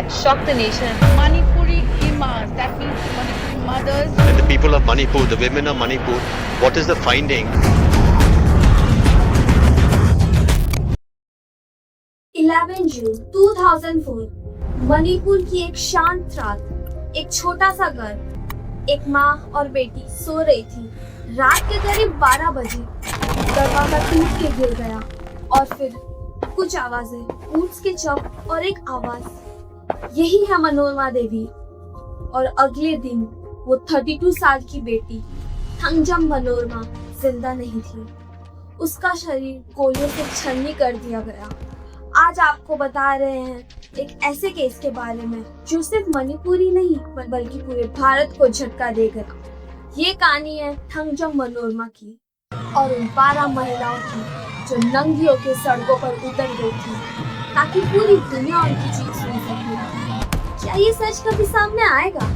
that shocked the nation. Manipuri Imas, that means Manipuri mothers. And the people of Manipur, the women of Manipur, what is the finding? 11 जून 2004 मणिपुर की एक शांत रात। एक छोटा सा घर, एक माँ और बेटी सो रही थी। रात के करीब 12 बजे दरवाजा टूट के गिर गया और फिर कुछ आवाजें, ऊंट के चौक और एक आवाज, यही है मनोरमा देवी। और अगले दिन वो 32 साल की बेटी थंगजम मनोरमा जिंदा नहीं थी। उसका शरीर गोलियों से छलनी कर दिया गया। आज आपको बता रहे हैं एक ऐसे केस के बारे में जो सिर्फ मणिपुरी नहीं बल्कि पूरे भारत को झटका देगा। ये कहानी है थंगजम मनोरमा की और उन 12 महिलाओं की जो नंगी होकर सड़कों पर उतर गई थी ताकि पूरी दुनिया उनकी चीख सुन सके। क्या ये सच कभी सामने आएगा?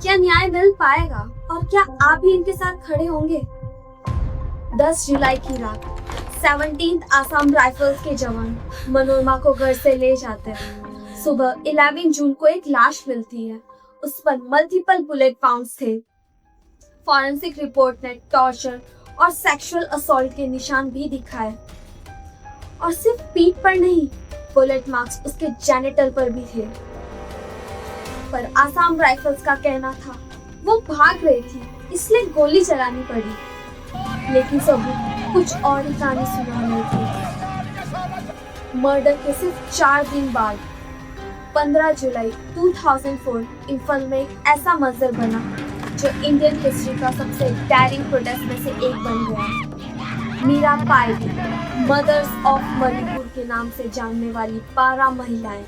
क्या न्याय मिल पाएगा? और क्या आप भी इनके साथ खड़े होंगे? 10 जुलाई की रात 17th आसाम राइफल्स के जवान मनोरमा को घर से ले जाते हैं। सुबह 11 जून को एक लाश मिलती है। उस पर मल्टीपल बुलेट पाउंड्स थे। फॉरेंसिक रिपोर्ट ने टॉर्चर और सेक्सुअल असॉल्ट के निशान भी दिखाए। और सिर्फ पीठ पर नहीं, बुलेट मार्क्स उसके जेनिटल पर भी थे। पर आसाम राइफल्स का कहना था वो भाग रही थी इसलिए गोली चलानी पड़ी। लेकिन सबूत कुछ और ही कहानी सुना रहे थे। मर्डर के सिर्फ 4 दिन बाद 15 जुलाई 2004 इंफॉल में एक ऐसा मंजर बना जो इंडियन हिस्ट्री का सबसे डेयरिंग प्रोटेस्ट में से एक बन गया। मीरा पाइडी, मदर्स ऑफ मणिपुर के नाम से जानने वाली 12 महिलाएं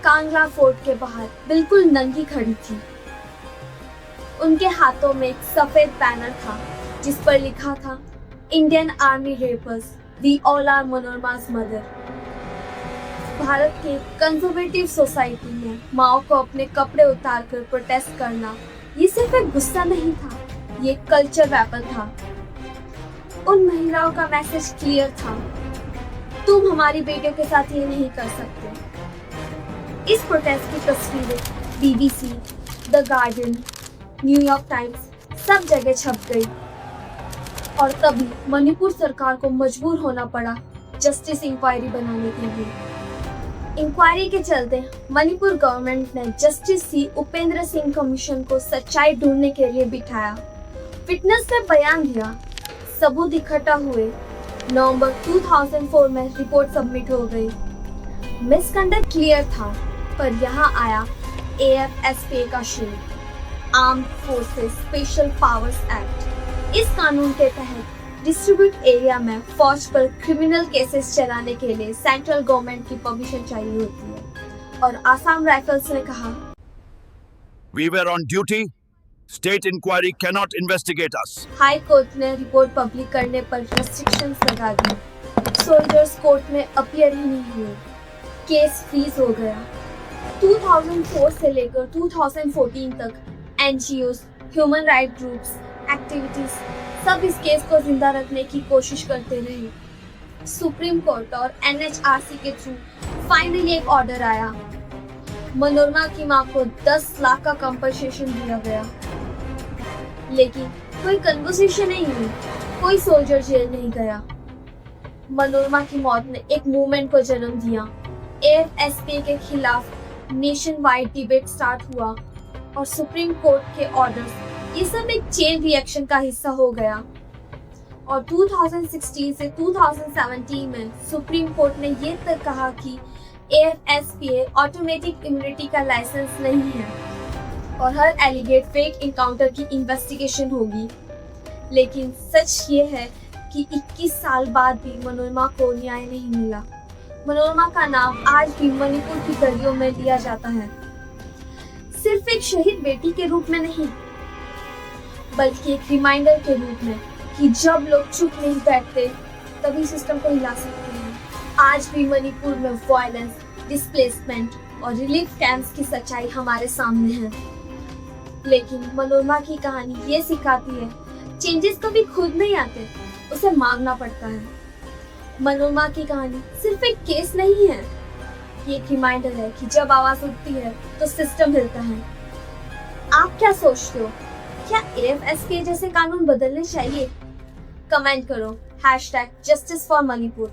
कांगड़ा फोर्ट के बाहर बिल्कुल नंगी खड़ी थी। उनके हाथों में एक सफेद बैनर था जिस पर लिखा था Indian army rapers, we all are Manorama's mother. Bharat के कंजर्वेटिव सोसाइटी में माओ को अपने कपड़े उतारकर प्रोटेस्ट करना ये सिर्फ एक गुस्सा नहीं था, ये कल्चर वेपन था। उन महिलाओं का मैसेज क्लियर था, तुम हमारी बेटियों के साथ ये नहीं कर सकते। इस प्रोटेस्ट की तस्वीरें BBC, the guardian, New York times सब जगह छप गई। और तभी मणिपुर सरकार को मजबूर होना पड़ा जस्टिस इंक्वायरी बनाने के लिए। इंक्वायरी के चलते मणिपुर गवर्नमेंट ने justice C Upendra Singh commission को सच्चाई ढूंढने के लिए बिठाया। विटनेस ने बयान दिया, सबूत इकट्ठा हुए। नवंबर 2004 में रिपोर्ट सबमिट हो गई। मिसकंडक्ट क्लियर था, पर यहाँ आया AFSPA का शेर, armed forces special powers act. इस कानून के तहत डिस्ट्रीब्यूट एरिया में फौज पर क्रिमिनल केसेस चलाने के लिए सेंट्रल गवर्नमेंट की परमिशन चाहिए होती है। और आसाम राइफल्स ने कहा, We were on duty. State inquiry cannot investigate us. High court ने रिपोर्ट पब्लिक करने पर रेस्ट्रिक्शंस लगा दी। सोल्जर्स कोर्ट में अपीयर ही नहीं हुए। केस फ्रीज हो गया। 2004 से लेकर 2014 तक NGOs, human right groups, activities सब इस केस को जिंदा रखने की कोशिश करते रहे। सुप्रीम कोर्ट और NHRC के थ्रू फाइनली एक ऑर्डर आया। मनोरमा की मां को 10 लाख का कंपनसेशन दिया गया। लेकिन कोई कन्वर्सेशन नहीं हुई, कोई सोल्जर जेल नहीं गया। मनोरमा की मौत ने एक मूवमेंट को जन्म दिया। AFSPA के खिलाफ नेशन वाइड डिबेट स्टार्ट हुआ और सुप्रीम कोर्ट के ऑर्डर्स ये सब एक चेन रिएक्शन का हिस्सा हो गया। और 2016 से 2017 में सुप्रीम कोर्ट ने ये तक कहा कि AFSPA ऑटोमेटिक इम्यूनिटी का लाइसेंस नहीं है और हर एलिगेट फेक इनकाउंटर की इन्वेस्टिगेशन होगी। लेकिन सच ये है कि 21 साल बाद भी मनोरमा को न्याय नहीं मिला। मनोरमा का नाम आज भी मणिपुर की गलियों में लिया जाता है, सिर्फ एक शहीद बेटी के रूप में नहीं बल्कि एक रिमाइंडर के रूप में कि जब लोग चुप नहीं बैठते तभी सिस्टम को हिला सकते हैं। आज भी मणिपुर में वायलेंस, डिस्प्लेसमेंट और रिलीफ कैंप्स की सच्चाई हमारे सामने है। लेकिन मनोरमा की कहानी ये सिखाती है, चेंजेस कभी खुद नहीं आते, उसे मांगना पड़ता है। मनोरमा की कहानी सिर्फ एक केस नहीं है, ये एक रिमाइंडर है कि जब आवाज उठती है तो सिस्टम हिलता है। आप क्या सोचते हो, क्या AFSK जैसे कानून बदलने चाहिए? कमेंट करो #Justice for Manipur।